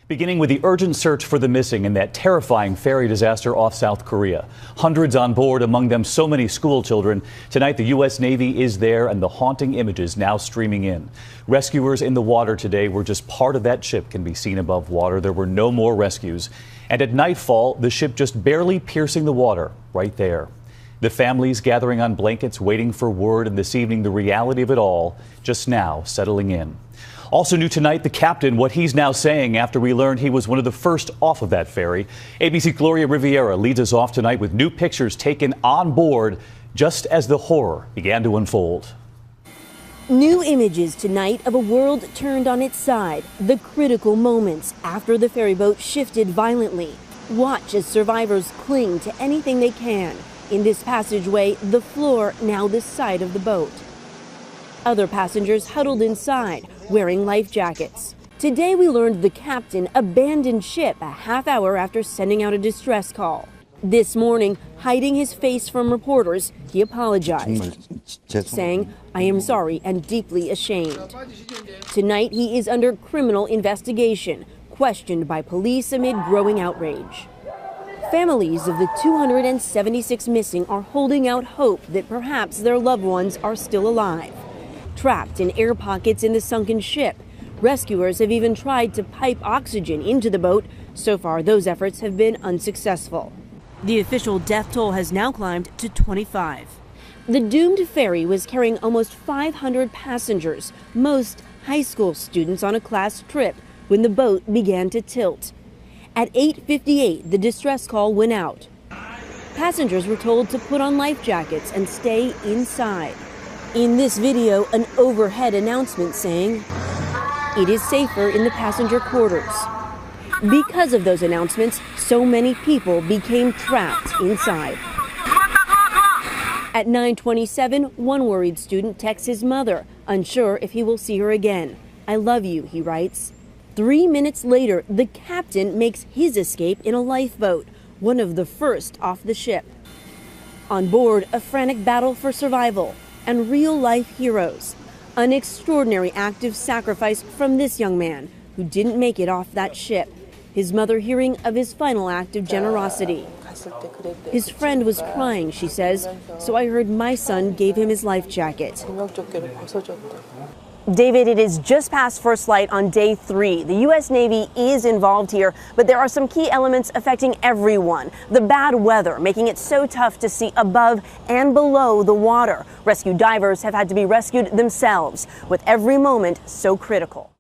Beginning with the urgent search for the missing in that terrifying ferry disaster off South Korea. Hundreds on board, among them so many school children. Tonight, the U.S. Navy is there and the haunting images now streaming in. Rescuers in the water today were just part of that ship can be seen above water. There were no more rescues. And at nightfall, the ship just barely piercing the water right there. The families gathering on blankets, waiting for word, and this evening, the reality of it all just now settling in. Also new tonight, the captain, what he's now saying after we learned he was one of the first off of that ferry. ABC's Gloria Riviera leads us off tonight with new pictures taken on board just as the horror began to unfold. New images tonight of a world turned on its side, the critical moments after the ferry boat shifted violently. Watch as survivors cling to anything they can. In this passageway, the floor, now the side of the boat. Other passengers huddled inside, wearing life jackets. Today we learned the captain abandoned ship a half hour after sending out a distress call. This morning, hiding his face from reporters, he apologized, saying, "I am sorry and deeply ashamed." Tonight he is under criminal investigation, questioned by police amid growing outrage. Families of the 276 missing are holding out hope that perhaps their loved ones are still alive. Trapped in air pockets in the sunken ship, rescuers have even tried to pipe oxygen into the boat. So far, those efforts have been unsuccessful. The official death toll has now climbed to 25. The doomed ferry was carrying almost 500 passengers, most high school students on a class trip, when the boat began to tilt. At 8:58, the distress call went out. Passengers were told to put on life jackets and stay inside. In this video, an overhead announcement saying, "It is safer in the passenger quarters." Because of those announcements, so many people became trapped inside. At 9:27, one worried student texts his mother, unsure if he will see her again. "I love you," he writes. 3 minutes later, the captain makes his escape in a lifeboat, one of the first off the ship. On board, a frantic battle for survival and real-life heroes. An extraordinary act of sacrifice from this young man who didn't make it off that ship. His mother hearing of his final act of generosity. His friend was crying, she says, "So I heard my son gave him his life jacket." David, it is just past first light on day 3. The U.S. Navy is involved here, but there are some key elements affecting everyone. The bad weather, making it so tough to see above and below the water. Rescue divers have had to be rescued themselves, with every moment so critical.